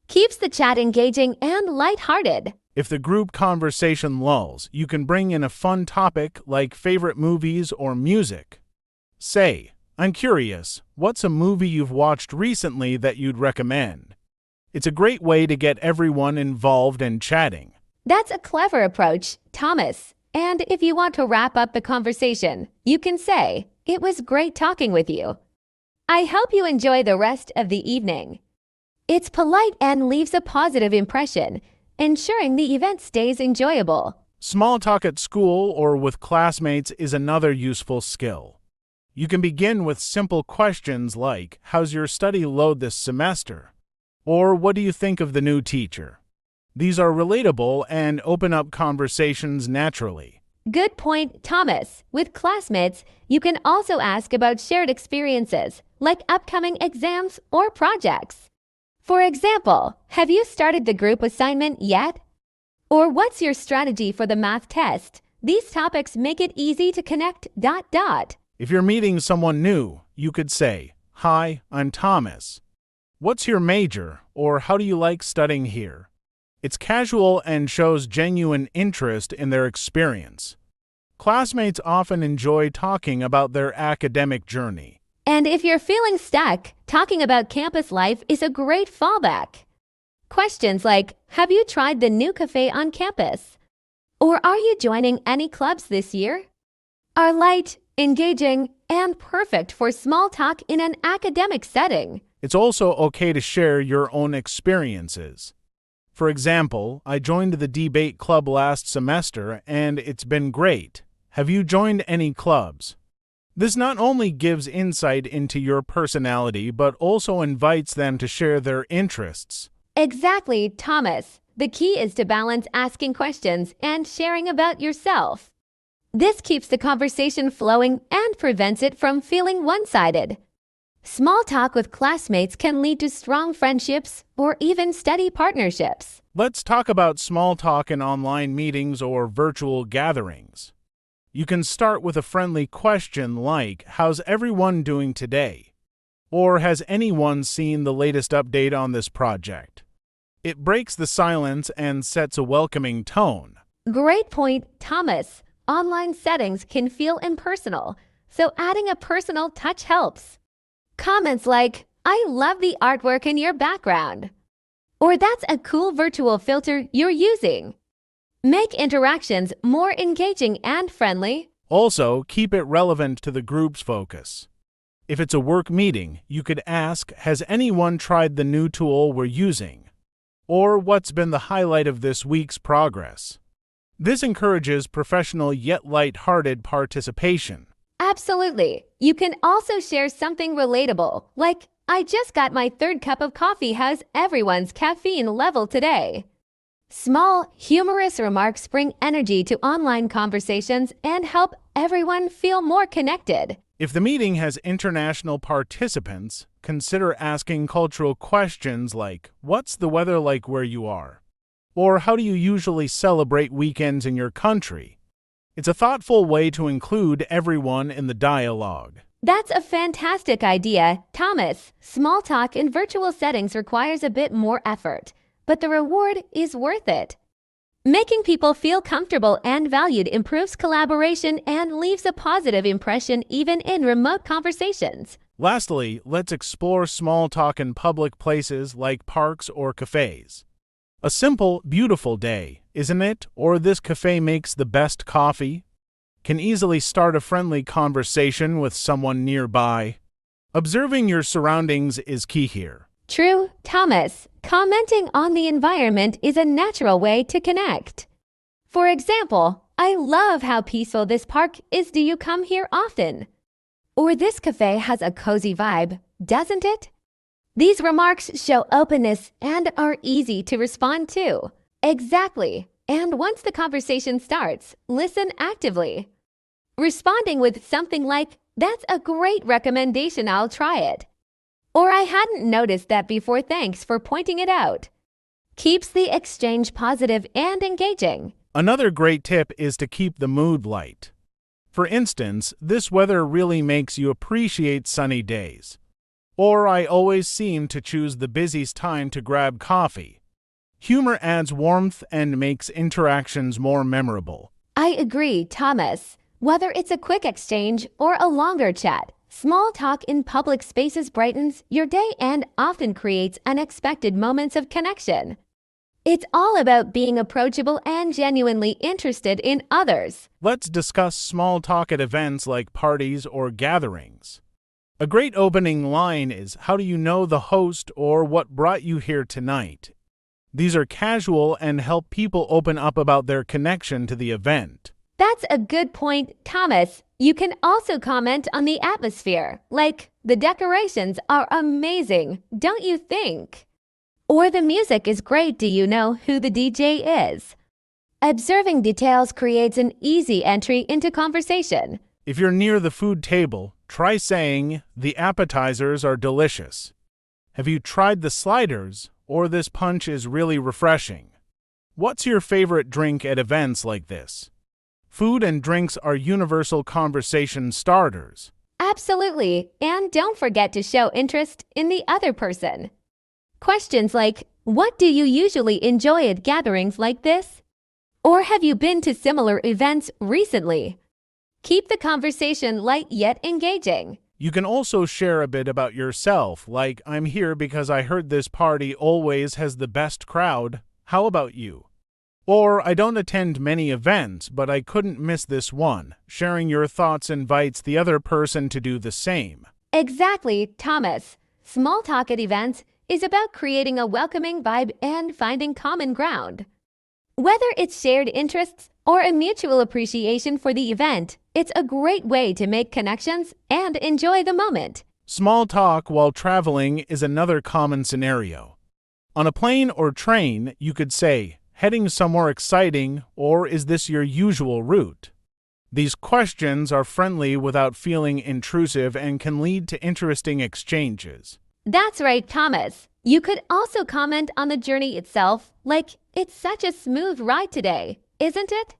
keeps the chat engaging and lighthearted. If the group conversation lulls, you can bring in a fun topic like favorite movies or music. Say, "I'm curious, what's a movie you've watched recently that you'd recommend?" It's a great way to get everyone involved and chatting. That's a clever approach, Thomas. And if you want to wrap up the conversation, you can say, "It was great talking with you. I hope you enjoy the rest of the evening." It's polite and leaves a positive impression, ensuring the event stays enjoyable. Small talk at school or with classmates is another useful skill. You can begin with simple questions like, "How's your study load this semester?" Or, "What do you think of the new teacher?" These are relatable and open up conversations naturally. Good point, Thomas. With classmates, you can also ask about shared experiences, like upcoming exams or projects. For example, "Have you started the group assignment yet?" Or, "What's your strategy for the math test?" These topics make it easy to connect. If you're meeting someone new, you could say, "Hi, I'm Thomas. What's your major?" Or, "How do you like studying here?" It's casual and shows genuine interest in their experience. Classmates often enjoy talking about their academic journey. And if you're feeling stuck, talking about campus life is a great fallback. Questions like, "Have you tried the new cafe on campus?" Or, "Are you joining any clubs this year?" are light, engaging, and perfect for small talk in an academic setting. It's also okay to share your own experiences. For example, I joined the debate club last semester and it's been great. Have you joined any clubs? This not only gives insight into your personality, but also invites them to share their interests. Exactly, Thomas. The key is to balance asking questions and sharing about yourself. This keeps the conversation flowing and prevents it from feeling one-sided. Small talk with classmates can lead to strong friendships or even steady partnerships. Let's talk about small talk in online meetings or virtual gatherings. You can start with a friendly question like, "How's everyone doing today?" Or, "Has anyone seen the latest update on this project?" It breaks the silence and sets a welcoming tone. Great point, Thomas. Online settings can feel impersonal, so adding a personal touch helps. Comments like, "I love the artwork in your background," or "That's a cool virtual filter you're using," make interactions more engaging and friendly. Also, keep it relevant to the group's focus. If it's a work meeting, you could ask, "Has anyone tried the new tool we're using?" Or, "What's been the highlight of this week's progress?" This encourages professional yet light-hearted participation. Absolutely. You can also share something relatable, like, "I just got my third cup of coffee. How's everyone's caffeine level today?" Small, humorous remarks bring energy to online conversations and help everyone feel more connected. If the meeting has international participants, consider asking cultural questions like, "What's the weather like where you are?" Or, "How do you usually celebrate weekends in your country?" It's a thoughtful way to include everyone in the dialogue. That's a fantastic idea, Thomas. Small talk in virtual settings requires a bit more effort, but the reward is worth it. Making people feel comfortable and valued improves collaboration and leaves a positive impression even in remote conversations. Lastly, let's explore small talk in public places like parks or cafes. A simple, "Beautiful day, isn't it?" or "This cafe makes the best coffee," can easily start a friendly conversation with someone nearby. Observing your surroundings is key here. True, Thomas. Commenting on the environment is a natural way to connect. For example, "I love how peaceful this park is. Do you come here often?" Or, "This cafe has a cozy vibe, doesn't it?" These remarks show openness and are easy to respond to. Exactly. And once the conversation starts, listen actively. Responding with something like, "That's a great recommendation, I'll try it." Or, "I hadn't noticed that before, thanks for pointing it out," keeps the exchange positive and engaging. Another great tip is to keep the mood light. For instance, "This weather really makes you appreciate sunny days." Or, "I always seem to choose the busiest time to grab coffee." Humor adds warmth and makes interactions more memorable. I agree, Thomas. Whether it's a quick exchange or a longer chat, small talk in public spaces brightens your day and often creates unexpected moments of connection. It's all about being approachable and genuinely interested in others. Let's discuss small talk at events like parties or gatherings. A great opening line is, "How do you know the host?" or "What brought you here tonight?" These are casual and help people open up about their connection to the event. That's a good point, Thomas. You can also comment on the atmosphere, like, "The decorations are amazing, don't you think?" Or, "The music is great, do you know who the DJ is?" Observing details creates an easy entry into conversation. If you're near the food table, try saying, "The appetizers are delicious." "Have you tried the sliders?" or "This punch is really refreshing." What's your favorite drink at events like this? Food and drinks are universal conversation starters. Absolutely, and don't forget to show interest in the other person. Questions like, "What do you usually enjoy at gatherings like this?" Or, "Have you been to similar events recently?" Keep the conversation light yet engaging. You can also share a bit about yourself, like, "I'm here because I heard this party always has the best crowd. How about you?" Or, I don't attend many events, but I couldn't miss this one. Sharing your thoughts invites the other person to do the same. Exactly, Thomas. Small talk at events is about creating a welcoming vibe and finding common ground. Whether it's shared interests or a mutual appreciation for the event, it's a great way to make connections and enjoy the moment. Small talk while traveling is another common scenario. On a plane or train, you could say, "Heading somewhere exciting," or "Is this your usual route?" These questions are friendly without feeling intrusive and can lead to interesting exchanges. That's right, Thomas. You could also comment on the journey itself, like, "It's such a smooth ride today, isn't it?"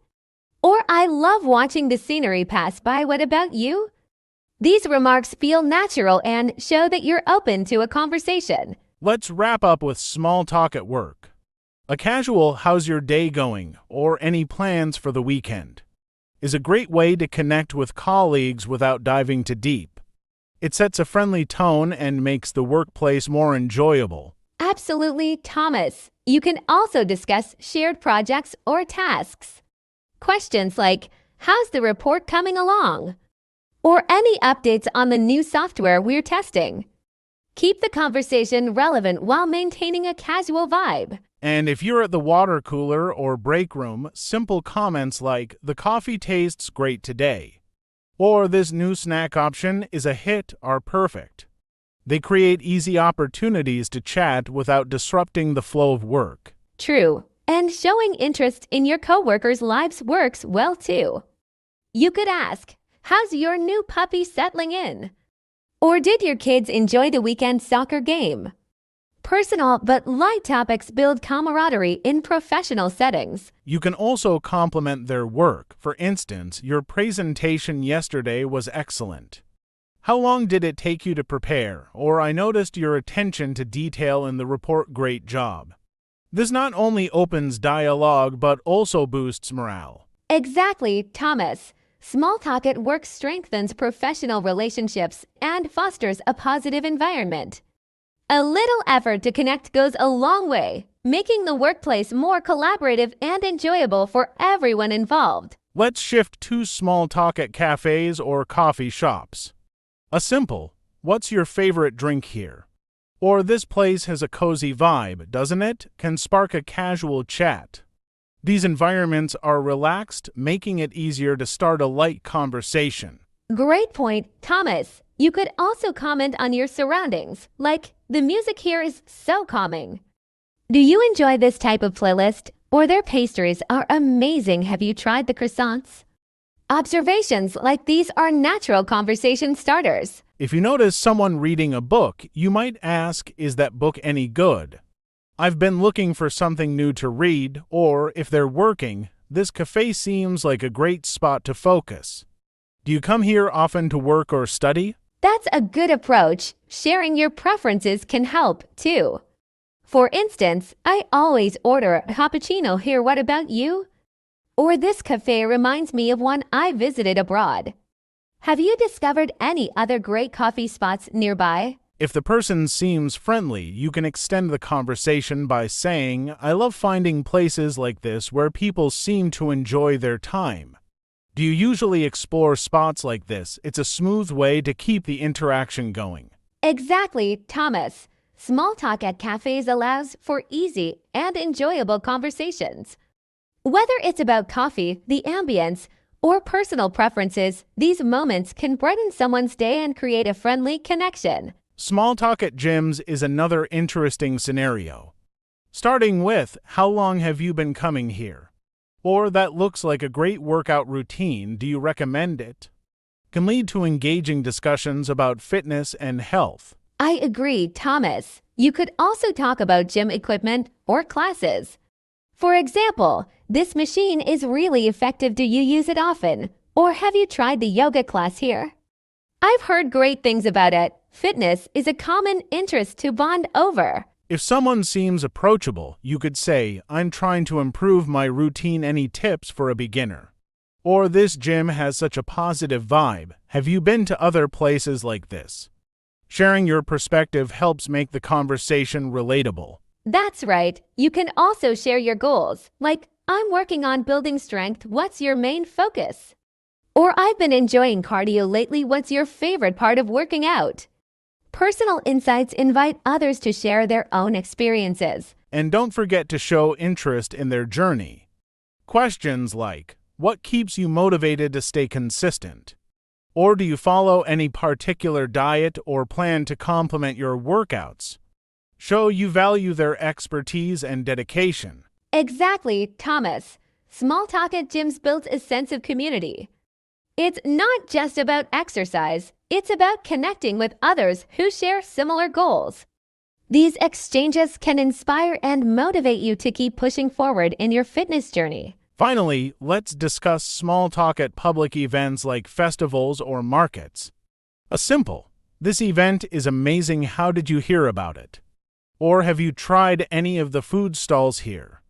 Or, "I love watching the scenery pass by. What about you?" These remarks feel natural and show that you're open to a conversation. Let's wrap up with small talk at work. A casual "How's your day going?" or "Any plans for the weekend?" is a great way to connect with colleagues without diving too deep. It sets a friendly tone and makes the workplace more enjoyable. Absolutely, Thomas. You can also discuss shared projects or tasks. Questions like, "How's the report coming along?" or "Any updates on the new software we're testing?" Keep the conversation relevant while maintaining a casual vibe. And if you're at the water cooler or break room, simple comments like, "The coffee tastes great today," or "This new snack option is a hit," are perfect. They create easy opportunities to chat without disrupting the flow of work. True, and showing interest in your coworkers' lives works well too. You could ask, "How's your new puppy settling in?" Or, "Did your kids enjoy the weekend soccer game?" Personal but light topics build camaraderie in professional settings. You can also compliment their work. For instance, "Your presentation yesterday was excellent." "How long did it take you to prepare?" Or, "I noticed your attention to detail in the report. Great job." This not only opens dialogue but also boosts morale. Exactly, Thomas. Small talk at work strengthens professional relationships and fosters a positive environment. A little effort to connect goes a long way, making the workplace more collaborative and enjoyable for everyone involved. Let's shift to small talk at cafes or coffee shops. A simple, "What's your favorite drink here?" or "This place has a cozy vibe, doesn't it?" can spark a casual chat. These environments are relaxed, making it easier to start a light conversation. Great point, Thomas. You could also comment on your surroundings, like, "The music here is so calming." "Do you enjoy this type of playlist?" or "Their pastries are amazing. Have you tried the croissants?" Observations like these are natural conversation starters. If you notice someone reading a book, you might ask, "Is that book any good?" "I've been looking for something new to read," or if they're working, "This cafe seems like a great spot to focus." "Do you come here often to work or study?" That's a good approach. Sharing your preferences can help, too. For instance, "I always order a cappuccino here. What about you?" Or, "This cafe reminds me of one I visited abroad." Have you discovered any other great coffee spots nearby? If the person seems friendly, you can extend the conversation by saying, "I love finding places like this where people seem to enjoy their time." Do you usually explore spots like this? It's a smooth way to keep the interaction going. Exactly, Thomas. Small talk at cafes allows for easy and enjoyable conversations. Whether it's about coffee, the ambience, or personal preferences, these moments can brighten someone's day and create a friendly connection. Small talk at gyms is another interesting scenario. Starting with, "How long have you been coming here?" or "That looks like a great workout routine. Do you recommend it?" can lead to engaging discussions about fitness and health. I agree, Thomas. You could also talk about gym equipment or classes. For example, "This machine is really effective. Do you use it often?" or "Have you tried the yoga class here?" I've heard great things about it. Fitness is a common interest to bond over. If someone seems approachable, you could say, "I'm trying to improve my routine. Any tips for a beginner?" or "This gym has such a positive vibe. Have you been to other places like this?" Sharing your perspective helps make the conversation relatable. That's right. You can also share your goals, like, I'm working on building strength. What's your main focus? Or I've been enjoying cardio lately. What's your favorite part of working out? Personal insights invite others to share their own experiences. And don't forget to show interest in their journey. Questions like, what keeps you motivated to stay consistent? Or do you follow any particular diet or plan to complement your workouts? Show you value their expertise and dedication. Exactly, Thomas. Small talk at gyms builds a sense of community. It's not just about exercise, it's about connecting with others who share similar goals. These exchanges can inspire and motivate you to keep pushing forward in your fitness journey. Finally, let's discuss small talk at public events like festivals or markets. A simple, this event is amazing, how did you hear about it? Or have you tried any of the food stalls here?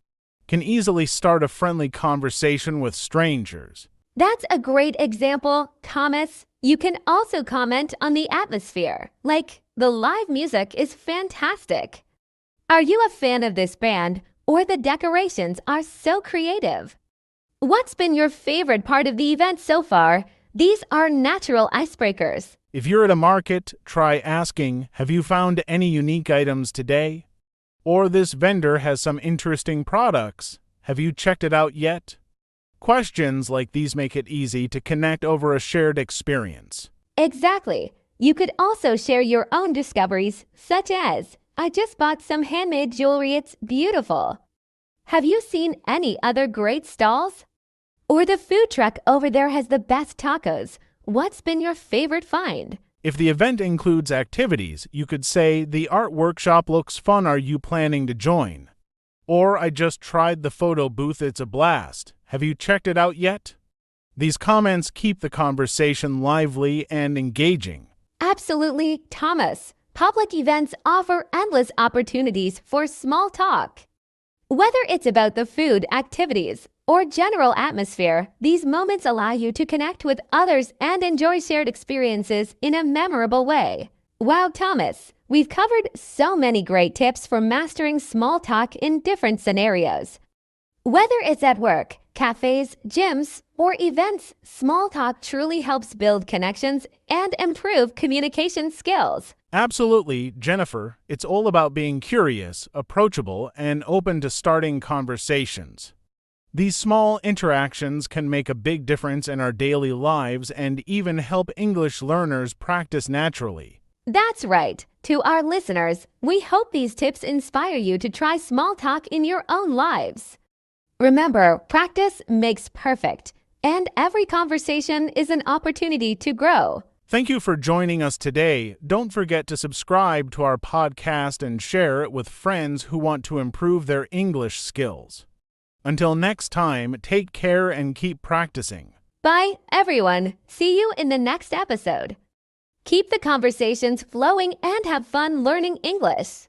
Can easily start a friendly conversation with strangers. That's a great example, Thomas. You can also comment on the atmosphere, like the live music is fantastic. Are you a fan of this band, or the decorations are so creative? What's been your favorite part of the event so far? These are natural icebreakers. If you're at a market, try asking, have you found any unique items today? Or this vendor has some interesting products. Have you checked it out yet? Questions like these make it easy to connect over a shared experience. Exactly. You could also share your own discoveries, such as, I just bought some handmade jewelry, it's beautiful. Have you seen any other great stalls? Or the food truck over there has the best tacos. What's been your favorite find? If the event includes activities, you could say, the art workshop looks fun, are you planning to join? Or I just tried the photo booth, it's a blast. Have you checked it out yet? These comments keep the conversation lively and engaging. Absolutely, Thomas. Public events offer endless opportunities for small talk. Whether it's about the food, activities, or general atmosphere, these moments allow you to connect with others and enjoy shared experiences in a memorable way. Wow, Thomas, we've covered so many great tips for mastering small talk in different scenarios. Whether it's at work, cafes, gyms, or events, small talk truly helps build connections and improve communication skills. Absolutely, Jennifer. It's all about being curious, approachable, and open to starting conversations. These small interactions can make a big difference in our daily lives and even help English learners practice naturally. That's right. To our listeners, we hope these tips inspire you to try small talk in your own lives. Remember, practice makes perfect, and every conversation is an opportunity to grow. Thank you for joining us today. Don't forget to subscribe to our podcast and share it with friends who want to improve their English skills. Until next time, take care and keep practicing. Bye, everyone. See you in the next episode. Keep the conversations flowing and have fun learning English.